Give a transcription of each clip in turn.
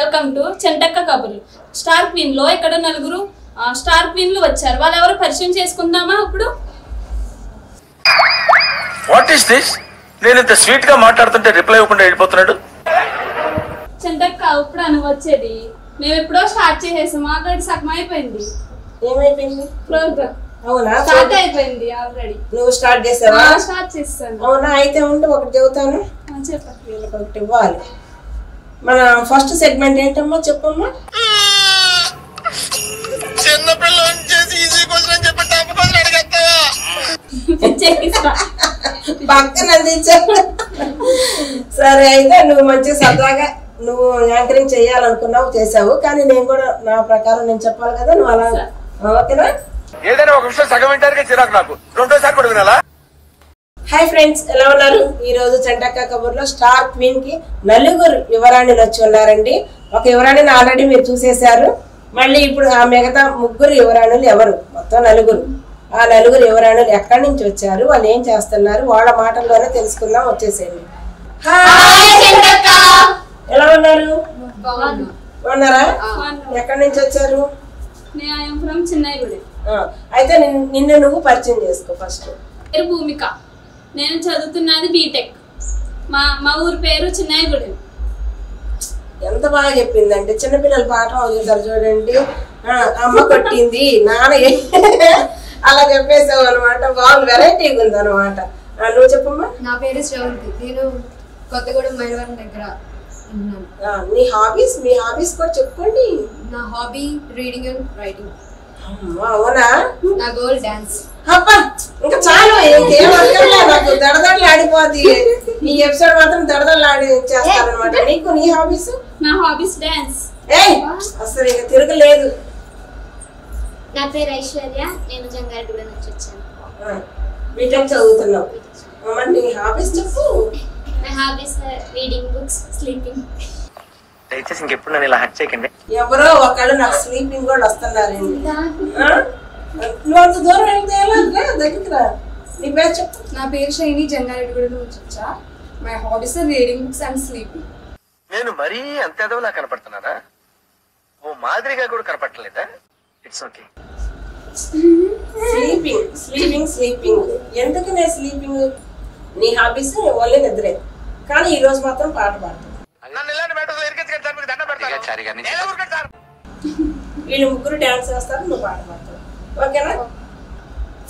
Welcome to చెంటక్క కబుర్లు. Star queen లో ఇక్కడ నలుగురు స్టార్ క్వీన్లు వచ్చారు. వాళ్ళు ఎవరు పరిచయం చేసుకుందామా ఇప్పుడు? What is this? నేను ఇంత స్వీట్ గా మాట్లాడుతుంటే రిప్లై ఇవ్వకుండా వెళ్ళిపోతున్నాడు. చెంటక్క ఇప్పుడు అని వచ్చేది. మేము ఎప్పుడో స్టార్ట్ చేసేసాము, ఆల్రెడీ సగం అయిపోయింది. ఏమైపోయింది ప్రోగ్రామ్? అవునా, స్టార్ట్ అయిపోయింది ఆల్రెడీ. నువ్వు స్టార్ట్ చేసావా? స్టార్ట్ చేస్తాను. అవునా, అయితే ఉండి ఒకటి చెబుతాను. చెప్పండి. వీళ్ళకి ఒకటి ఇవ్వాలి. మన ఫస్ట్ సెగ్మెంట్ ఏంటమ్మా చెప్పమ్మా? పక్కన సరే, అయితే నువ్వు మంచిగా సరదాగా నువ్వు యాంకరింగ్ చేయాలనుకున్నావు, చేసావు. కానీ నేను కూడా నా ప్రకారం నేను చెప్పాలి కదా, నువ్వు అలా ఓకేనా? ఏదైనా ఒక విషయం సగం వింటానికి చిరాకు నాకు, రెండోసారి కూడా వినాలా? హాయ్ ఫ్రెండ్స్, ఎలా ఉన్నారు? ఈ రోజు చెంటక్క కబుర్లో స్టార్ క్వీన్ కి నలుగురు యువరాణులు వచ్చి ఉన్నారండి. ఒక యువరాణిని ఆల్రెడీ మీరు చూసేశారు. మళ్ళీ ఇప్పుడు ఆ మిగతా ముగ్గురు యువరాణులు ఎవరు? మొత్తం నలుగురు. ఆ నలుగురు యువరాణులు ఎక్కడి నుంచి వచ్చారు, వాళ్ళు ఏం చేస్తున్నారు, వాళ్ళ మాటల్లోనే తెలుసుకుందాం. వచ్చేసేయండి. ఎలా ఉన్నారు? బాగున్నారా? ఎక్కడి నుంచి వచ్చారు? అయితే నిన్ను నువ్వు పరిచయం చేసుకో ఫస్ట్. పేరు భూమిక, నేను చదువుతున్నది బీటెక్. మా ఊరు పేరు చిన్నయ్యగూడెం. ఎంత బాగా చెప్పిందంటే, చిన్నపిల్లల పాఠం అవుతారు చూడండి. అమ్మ కొట్టింది, నాన్న అలా చెప్పేసావు అనమాట. బాగుంది, వెరైటీగా ఉంది అనమాట. నువ్వు చెప్పమ్మా. నా పేరు శ్రవంతి, నేను కొత్తగూడెం మైలవరం దగ్గర ఉన్నాను. మీ హాబీస్ కూడా చెప్పుకోండి. నా హాబీ రీడింగ్ అండ్ రైటింగ్. అవునా? నా గోల్ డాన్స్. అబ్బా, ఇంకా చాలు, ఇంకేం అక్కర్లే నాకు. దడదడలు ఆడిపోద్ది ఈ ఎపిసోడ్ మాత్రం, దడదడలు ఆడి చేస్తారనమాట. నీకు నీ హాబీస్? నా హాబీస్ డాన్స్. అసలు ఇక తిరగలేదు. నా పేరు ఐశ్వర్య, నేను జంగారెడ్డి నుంచి వచ్చాను. బీటెక్ చదువుతున్నావు. నీ హాబీస్ చెప్పు. My hobbies reading books, sleeping. దయచేసి ఇంకెప్పుడు నన్ను ఇలా హట్ చేయకండి. ఎవరో ఒకళ్ళు నాకు స్లీపింగ్ కూడా వస్తున్నారండి. నువ్వు అంత దూరం వెళ్తే ఎలా? దగ్గర నీ పేరు చెప్పు. నా పేరు శైని, జంగారెడ్డి నుంచి వచ్చా. My hobbies reading books and sleeping. నేను మరీ అంత ఎదవలా కనపడుతున్నానా? ఓ మాదిరిగా కూడా కనపడలేదా? It's okay. స్లీపింగ్ ఎందుకు నేను స్లీపింగ్? నీ హాబీస్ ఓన్లీ నిద్రే. కానీ ఈ రోజు మాత్రం పాట పాడతాను. వీళ్ళు ముగ్గురు డాన్స్ చేస్తారు, నువ్వు పాట పాడతావు. ఓకేనా?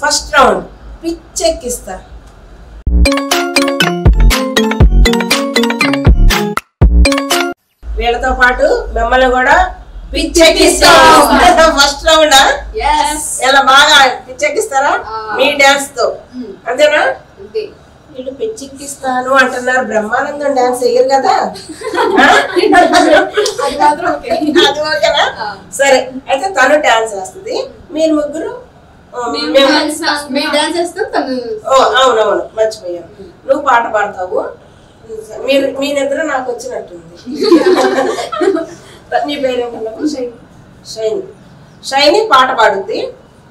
ఫస్ట్ రౌండ్ పిచ్చెక్కిస్తా. వీళ్ళతో పాటు మిమ్మల్ని కూడా పిచ్చెక్కిస్తాం. ఫస్ట్ రౌండ్ ఇలా బాగా పిచ్చెక్కిస్తారా మీ డాన్స్ తో? అంతేనా? వీళ్ళు పిచ్చెక్కిస్తాను అంటున్నారు, బ్రహ్మానందం డాన్స్ చెయ్యరు కదా. అది ఓకేనా? సరే, అయితే తను డాన్స్ వేస్తుంది, మీరు ముగ్గురు అవునవును మర్చిపోయాను. నువ్వు పాట పాడతావు, మీ నిద్ర నాకు వచ్చినట్టుంది. నీ పేరేంటన్నా? షైని పాట పాడుద్ది,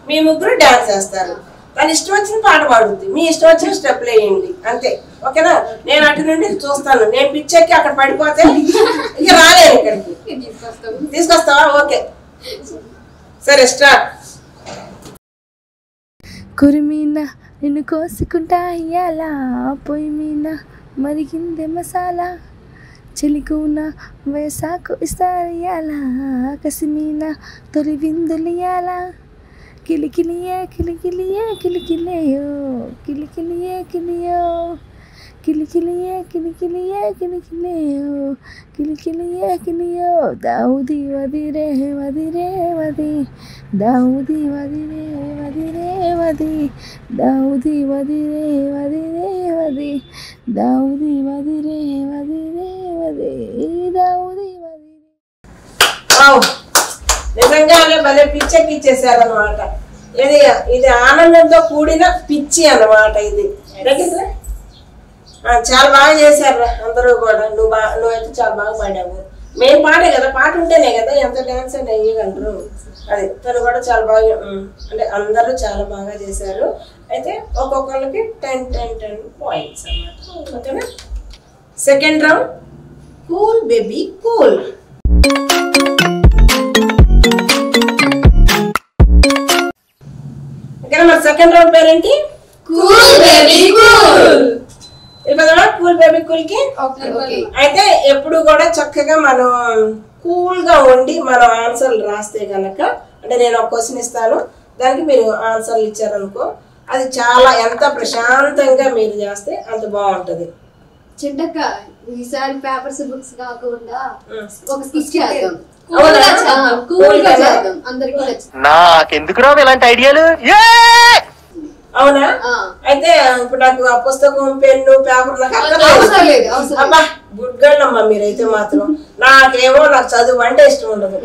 మీ ముగ్గురు డాన్స్ వేస్తారు. తను ఇష్టం వచ్చిన పాట పాడుద్ది, మీ ఇష్టం వచ్చిన స్టెప్లు వేయండి, అంతే. ఓకేనా? నేను అటు నుండి చూస్తాను. నేను పిచ్చెక్కి అక్కడ పడిపోతే ఇక రాలేను ఇక్కడికి. తీసుకొస్తావా? ఓకే, సరే స్టార్ట్. కురిమీన నిన్ను కోసుకుంటా ఇయ్యాల, పొయ్యి మీన మరిగిందే మసాలా, చెలికూన వయసాకు ఇస్తారియాల, కసిమీన తొలి విందులియాల, కిలికిలియే కిలికిలియే కిలికిలేయో, కిలికిలియే కిలియో, కిలికిలియే కిలికిలియే కిలికిలేయో, కిలికిలియే కిలియో, దావుది వదిరే వదిరే వది, దావుది వదిరే వదిరే వది, దావుది వదిరే వదిరే వది, దావుది వదిరే వదిరే వది, దావుది వదిరే. నిజంగా భలే పిచ్చెక్కిచ్చేసారు అనమాట. ఇది ఆనందంతో కూడిన పిచ్చి అన్నమాట. ఇది చాలా బాగా చేశారు అందరూ కూడా. నువ్వైతే చాలా బాగా పాడావు. మేము పాడే కదా, పాట ఉంటేనే కదా ఎంత డాన్స్ అంటే అయ్యగలరు. అది తను కూడా చాలా బాగా, అంటే అందరూ చాలా బాగా చేశారు. అయితే ఒక్కొక్కరికి 10 పాయింట్స్ అన్నమాట. ఓకేనా? Second round cool baby cool. ఓకేనా? మరి సెకండ్ రౌండ్ పేరేంటి? Cool baby cool. వెళ్ళిపోదామా కూల్ బేబీ కూల్ కి? ఓకే. అయితే ఎప్పుడు కూడా చక్కగా మనం కూల్ గా ఉండి మనం ఆన్సర్లు రాస్తే గనక, అంటే నేను ఒక క్వశ్చన్ ఇస్తాను, దానికి మీరు ఆన్సర్లు ఇచ్చారనుకో, అది చాలా ఎంత ప్రశాంతంగా మీరు చేస్తే అంత బాగుంటది. చింటక్క ఈసారి పేపర్స్ బుక్స్ కాకుండా ఒక స్కిచ్ చేద్దాం. కూల్ గా చేద్దాం, అందరికీ నచ్చుతుంది. నాకెందుకు రావు ఇలాంటి ఐడియాలు? అవునా? అయితే ఇప్పుడు నాకు ఆ పుస్తకం పెన్ను పేపర్ నాకు అవసరం లేదు, అవసరం లేదు. అబ్బా గుడ్ గర్ల్ అమ్మా మీరైతే మాత్రం. నాకు చదువు అంటే ఇష్టం ఉండదు,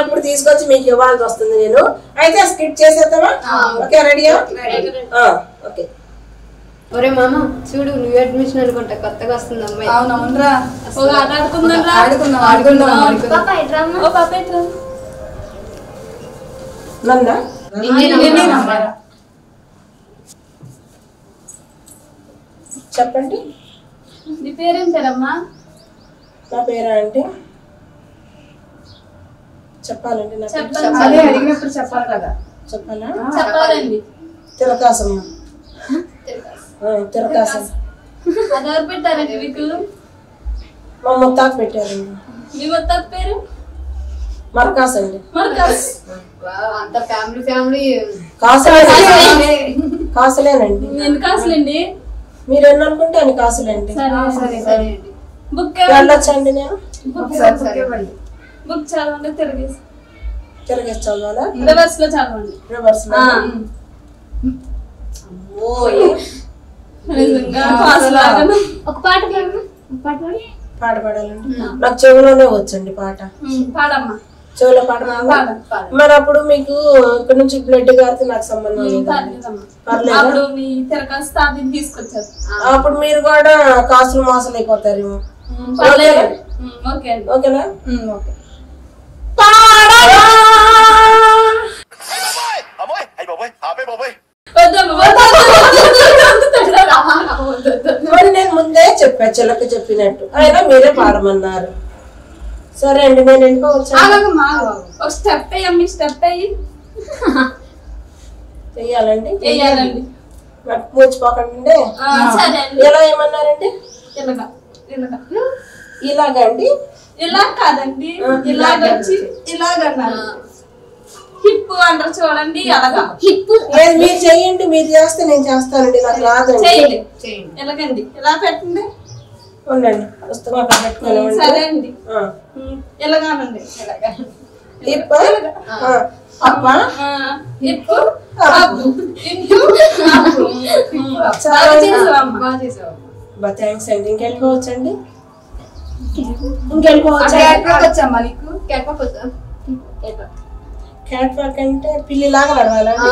ఎప్పుడు తీసుకొచ్చి మీకు ఇవ్వాల్సి వస్తుంది నేను. అయితే స్కిట్ చేసేద్దామా? ఓకే రెడీయా? ఓకే. ఒరే మామ చూడు, న్యూ అడ్మిషన్ అనుకుంటా, కొత్తగా వస్తుంది అమ్మాయి. అవునవునరా, పాప ఎట్రమ్మా? ఓ పాప ఎట్రా నన్నా చెప్పండి. నీ పేరేం పేరమ్మా? నా పేరా అంటే చెప్పాలండి, నా పేరు చెప్పాలి. అడిగినప్పుడు చెప్పాలి కదా. చెప్పాలా? చెప్పాలండి. తిరకాసమ్మ. తిరకాసం. అది ఎవరు పెట్టారండి మీకు? మా ముత్తాత పెట్టారు. మీ మొత్తం పేరు? మరకాస్ అండి. మరకస్. అంత ఫ్యామిలీ కాసులేనండి. ఎన్ని కాసులండి? మీరు ఎన్ని అనుకుంటే అన్ని కాసులండి. సరే. బుక్ వెళ్ళొచ్చండి నేను? బుక్ చదవండి, తిరిగేసి చదవాలా? రివర్స్ లో చదవండి. రివర్స్ లో. ఒక పాట పాడమ్మా. ఒక పాట పాడు. పాట పాడాలండి? నాకు చెవిలోనే వచ్చండి పాట. పాడమ్మా. చెవిలో పాట మరి అప్పుడు మీకు ఇక్కడ నుంచి బ్లడ్ గారితే నాకు సంబంధం లేదు. అప్పుడు మీ తిరకాసు తాతని తీసుకొచ్చారు. అప్పుడు మీరు కూడా కాసులు మోసలు అయిపోతారేమో. ఓకే అండి. ఓకేనా? ఓకే. మరి నేను ముందే చెప్పా చిలక చెప్పినట్టు, అయినా మీరే పాడమన్నారు. సరే అండి, నేను వెళ్ళిపోవచ్చా? ఒక స్టెప్ అయ్యమ్మి, స్టెప్ అయ్యి చెయ్యాలండి. వేయాలండి. మూచిపోకండి. సరే అండి. ఎలా ఏమన్నారండి? ఇలాగా ఇలాగా ఇలాగా అండి? ఇలా కాదండి, ఇలాగ వచ్చి ఇలాగన్నారు. హిప్ అంటారు చూడండి, అలాగా హిప్. మీరు చెయ్యండి, మీరు చేస్తే నేను చేస్తానండి, నాకు రాదండి. చేయండి. ఎలాగండి? ఇలా పెట్టండి. ఉండండి, పుస్తకం అక్కడ పెట్టుకోవాలి. సరే అండి. ఎలాగానండి? హిప్ అప్ప హిప్ అప్పు హిప్ అప్పు. చాలా చేసావమ్మా. థ్యాంక్స్ అండి. ఇంకెళ్ళిపోవచ్చండి? ఇంకెళ్ళిపోవచ్చా? క్యాట్ వాక్ అంటే పిల్లిలాగా నడవాలండి?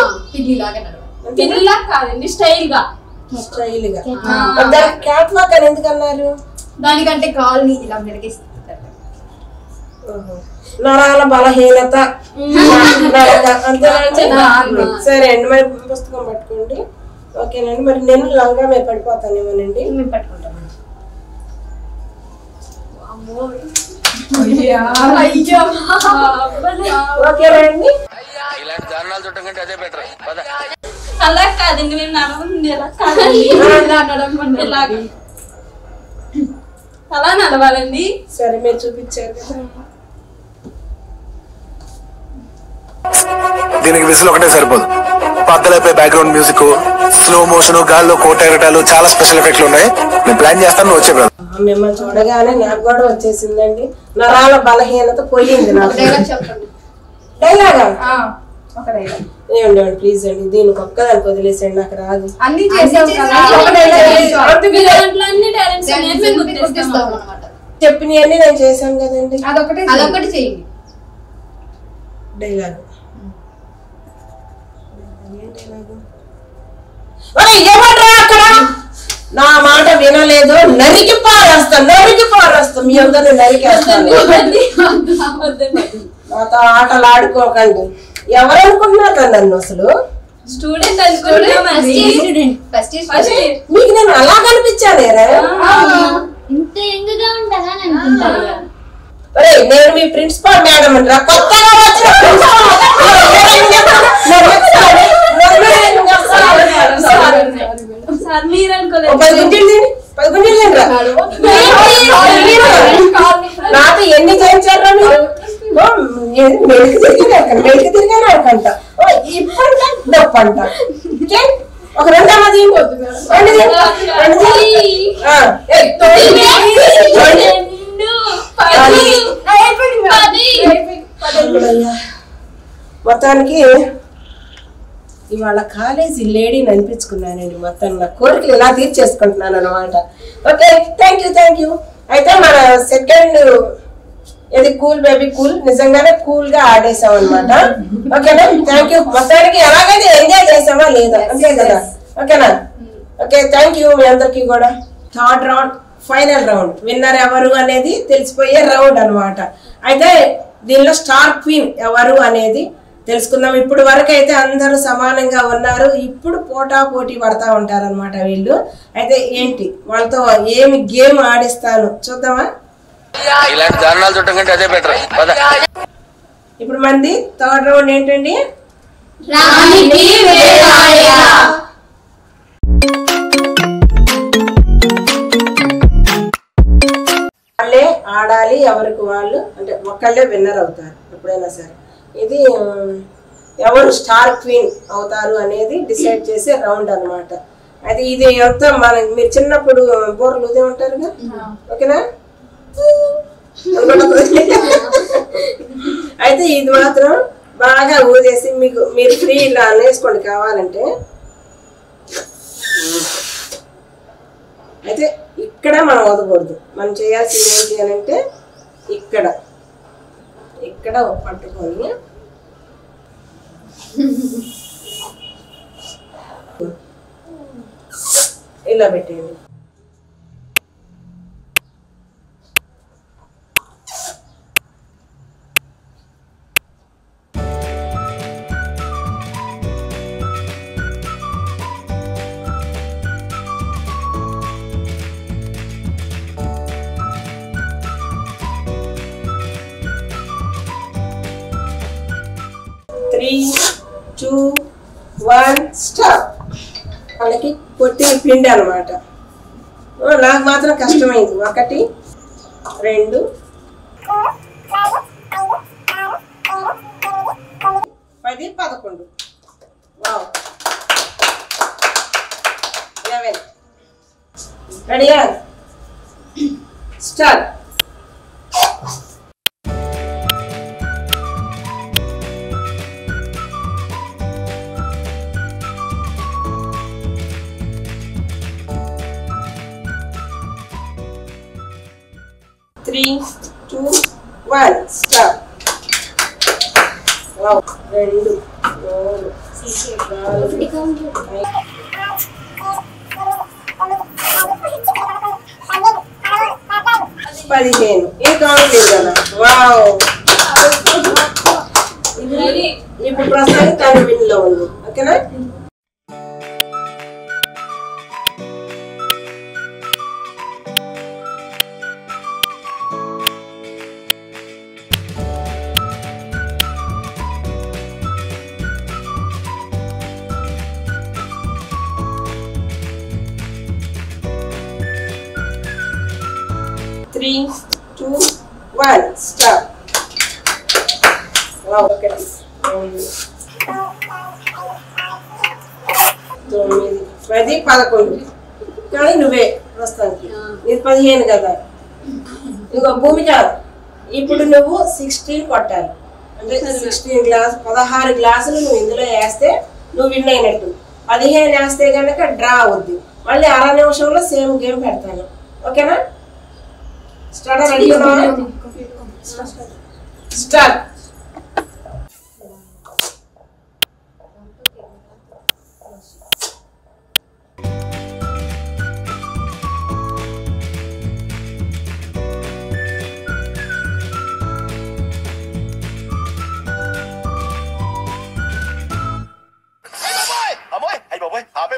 పిల్లిలా కాదండి, స్టైల్ గా. స్టైల్ గా. దానికి క్యాట్ వాక్ అని ఎందుకు అన్నారు? దానికంటే కాల్ని ఇలా మెరిగిస్తారు. నరాల బలహీనత అంతేనండి. సరే అండి, మరి పుస్తకం పట్టుకోండి. ఓకేనండి. మరి నేను లంగా మీద పడిపోతానేమోనండి. మేము పట్టుకుంటామండి. ఓకేనండి. ఇలాంటి దారుణాలు చూడటం కంటే అదే బెటర్. అలా కాదండి, మేము నడవండి. ఇలా కాదండి, ఇలాగ అలా నడవాలండి. సరే, మీరు చూపించారు కదా. దీనికి విజిల్ ఒకటే సరిపోదు. పక్కలైపోయి బ్యాక్గ్రౌండ్ మ్యూజిక్, స్లో మోషన్, గాల్లో కోట ఎగటాలు, చాలా స్పెషల్ ఎఫెక్ట్లు ఉన్నాయి. నేను ప్లాన్ చేస్తాను, వచ్చే కదా. మిమ్మల్ని చూడగానే నాకు కూడా వచ్చేసిందండి, నరాల బలహీనత పోయింది నాకు. డైలాగా ఏమండి ప్లీజ్ అండి, దీనికి ఒక్కదానికి వదిలేసండి, నాకు రాదు. చెప్పినవన్నీ నేను చేశాను కదండి. అదొకటి చేయండి. డైలాగ్ ఏమంటారా అక్కడ? నా మాట వినలేదు, నరికి పారేస్తాం మీ అందరిని నరికేస్తాను. నాతో ఆటలు ఆడుకోకండి. ఎవరు అనుకుంటున్నారు నన్ను అసలు? స్టూడెంట్ మీకు నేను అలా కనిపించానేరా? ఇంత యంగ్గా ఉండగా అనుకుంటారు. నేను మీ ప్రిన్సిపాల్ మేడం అంటారా? కొత్తగా వచ్చిన ప్రిన్సిపాల్ 10 గుంజీలు 10 గుంజీలు నాతో ఎన్ని చేయించారా మీరు? మెలికి తిరిగాను అనుకంట ఇప్పంట నొప్పంట. ఒక రెండవది మొత్తానికి ఇవాళ కాలేజీ లేడీని అనిపించుకున్నానండి. మొత్తం నా కోరికలు ఇలా తీర్చేసుకుంటున్నాను అనమాట. Okay, thank you. అయితే మన సెకండ్ ఇది కూల్ బేబీ కూల్ నిజంగానే కూల్ గా ఆడేసాం అనమాట. ఓకేనా, థ్యాంక్ యూ. మొత్తానికి ఎలాగైతే ఎంజాయ్ చేసామా లేదా అంతే కదా. ఓకేనా, ఓకే, థ్యాంక్ యూ మీ అందరికి కూడా. Third round, final round, winner ఎవరు అనేది తెలిసిపోయే రౌండ్ అనమాట. అయితే దీనిలో స్టార్ క్వీన్ ఎవరు అనేది తెలుసుకుందాం. ఇప్పుడు వరకు అయితే అందరూ సమానంగా ఉన్నారు. ఇప్పుడు పోటీ పడతా ఉంటారు అనమాట వీళ్ళు. అయితే ఏంటి వాళ్ళతో ఏమి గేమ్ ఆడిస్తాను చూద్దామా? ఇలాంటి దారుణాలు చూడటం కంటే అదే బెటర్. ఇప్పుడు మంది థర్డ్ రౌండ్ ఏంటండి? వాళ్ళే ఆడాలి, ఎవరికి వాళ్ళు, అంటే ఒకళ్ళే విన్నర్ అవుతారు ఎప్పుడైనా సరే. ఇది ఎవరు స్టార్ క్వీన్ అవుతారు అనేది డిసైడ్ చేసే రౌండ్ అనమాట. అయితే ఇది ఎంత మీరు చిన్నప్పుడు బోర్లు ఉదయం ఉంటారుగా, ఓకేనా? అయితే ఇది మాత్రం బాగా ఊదేసి మీరు ఫ్రీ ఇలా అనేసుకోండి కావాలంటే. అయితే ఇక్కడ మనం వదకూడదు. మనం చేయాల్సింది ఏంటి అని అంటే ఇక్కడ పట్టుకొని ఇలా పెట్టేయండి. Three, 2, 1 stop. వాళ్ళకి కొట్టి పిండి అనమాట. నాకు మాత్రం కష్టమైంది. 1, 2, 10, 11. వావ్, 11. రెడీయా? స్టార్ట్. Three, 2, 1 stop. వావ్, 2, 3, 4, 15. ఏ కౌంట్ లేదు కదా. వావ్, ఇప్పుడు ప్రస్తుతానికి తను విన్ లో ఉంది. ఓకేనా? Three, 2, 1 stop. వావ్, 1, 2, 9, 10, 11. కానీ నువ్వే ప్రస్తుతానికి ఇది 15 కదా. ఇంకో భూమిక, ఇప్పుడు నువ్వు 16 కొట్టాలి. అంటే 16 గ్లాసులు నువ్వు ఇందులో వేస్తే నువ్వు విన్ అయినట్టు. 15 వేస్తే కనుక డ్రా అవుద్ది. మళ్ళీ 6 నిమిషంలో సేమ్ గేమ్ పెడతాను. ఓకేనా? స్టార్ట్. రెడీ? స్టార్ట్.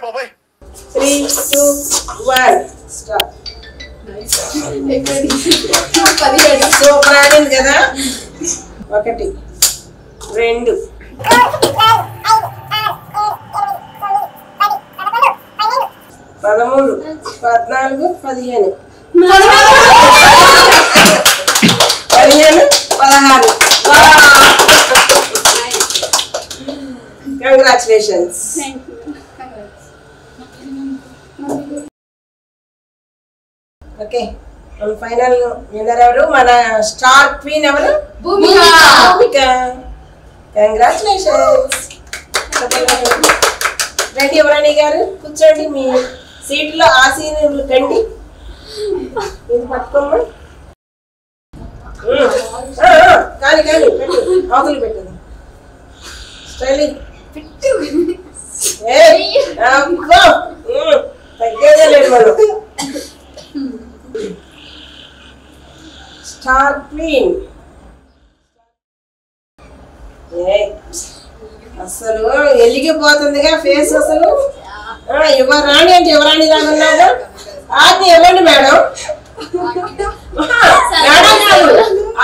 బాబాయ్ 3, 2, 1 స్టార్ట్. సూపర్ ఆడింది కదా. 1, 2, 3, 13, 14, 15, 16. కంగ్రాచులేషన్స్. ఓకే, ఫైనల్ విన్నర్ ఎవరు? మన స్టార్ క్వీన్ ఎవరు? భూమిక. కంగ్రాచులేషన్స్. రండి యువరాణి గారు, కూర్చోండి. మీ సీట్లో ఆసీనులు కండి. ఇది పట్టుకోమ్మా. కానీ కానీ పెట్టు, అవతలు పెట్టదు. స్టైల్ తగ్గేదే లేదు మనం. స్టార్ క్వీన్ అసలు ఎలిగిపోతుందిగా ఫేస్. అసలు యువరాణి అంటే యువరాణి లాగా ఆజ్ఞ ఇవ్వండి మేడం. మేడం కాదు,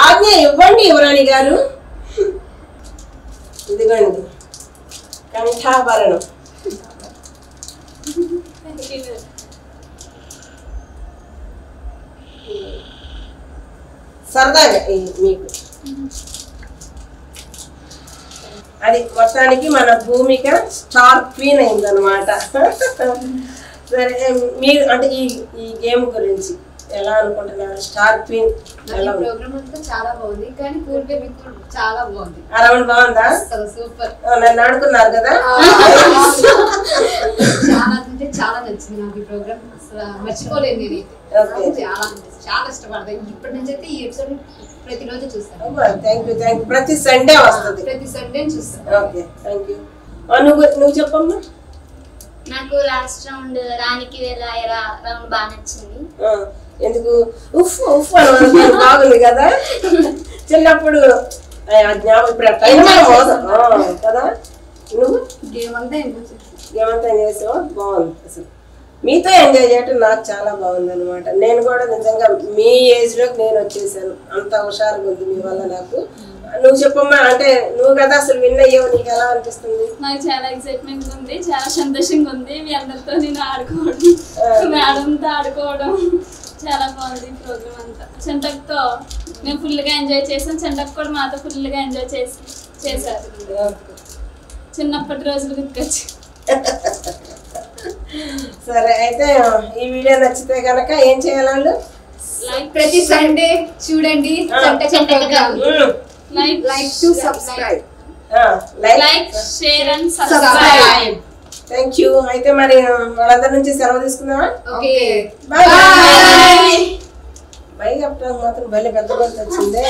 ఆజ్ఞ ఇవ్వండి యువరాణి గారు. ఇదిగోండి కంఠాభరణం. సరదాగా మీకు అది మొత్తానికి మన భూమిక స్టార్ క్వీన్ అయిందనమాట. సరే, మీరు అంటే ఈ గేమ్ గురించి ఎలా అనుకుంటున్నారు? స్టార్ క్వీన్ ప్రోగ్రామ్ అంతా చాలా బాగుంది, కానీ పూర్తి మీకు చాలా బాగుంది. రౌండ్ బాగుందా? సూపర్. నన్ను ఆడుకున్నారు కదా. చాలా అంటే చాలా నచ్చింది నాకు ఈ ప్రోగ్రామ్. అసలు మర్చిపోలేదు నేను. చాలా చాలా ఇష్టపడతాను. ఇప్పటి నుంచి అయితే ఈ ఎపిసోడ్ ప్రతిరోజు చూస్తాను. Thank you. ప్రతి సండే వస్తుంది. ప్రతి సండే చూస్తాను. Okay, thank you. నువ్వు చెప్పమ్మా. నాకు లాస్ట్ రౌండ్ రానికి వెళ్ళాయరా రౌండ్ బాగా నచ్చింది. ఎందుకు? ఉఫ్ ఉఫ్ అని బాగుంది కదా. చిన్నప్పుడు కదా. నువ్వు గేమ్ అంతా చేసావా? బాగుంది. అసలు మీతో ఎంజాయ్ చేయటం నాకు చాలా బాగుంది అనమాట. నేను కూడా నిజంగా మీ ఏజ్ లోకి నేను వచ్చేసాను. అంత హుషారుగా ఉంది మీ వల్ల నాకు. నువ్వు చెప్పమ్మా, అంటే నువ్వు కదా అసలు విన్ అయ్యావు, నీకు ఎలా అనిపిస్తుంది? నాకు చాలా ఎక్సైట్మెంట్ ఉంది, చాలా సంతోషంగా ఉంది. మీ అందరితో నేను ఆడుకోవడం, మేడంతో ఆడుకోవడం చాలా బాగుంది. ప్రోగ్రామ్ అంతా చెంటక్తో మేము ఫుల్గా ఎంజాయ్ చేసాం. చెంటక్ కూడా మాతో ఫుల్గా ఎంజాయ్ చేశారు. చిన్నప్పటి రోజులు గుర్తొచ్చి. సరే, అయితే ఈ వీడియో నచ్చితే కనుక ఏం చేయాలి వాళ్ళు? ప్రతి సండే చూడండి. Like to subscribe. Like, share and subscribe. Thank you. అయితే మరి వాళ్ళందరి నుంచి సెలవు తీసుకుందామా? Okay, bye. బై చెప్పడానికి మాత్రం భలే పెద్ద వచ్చిందే.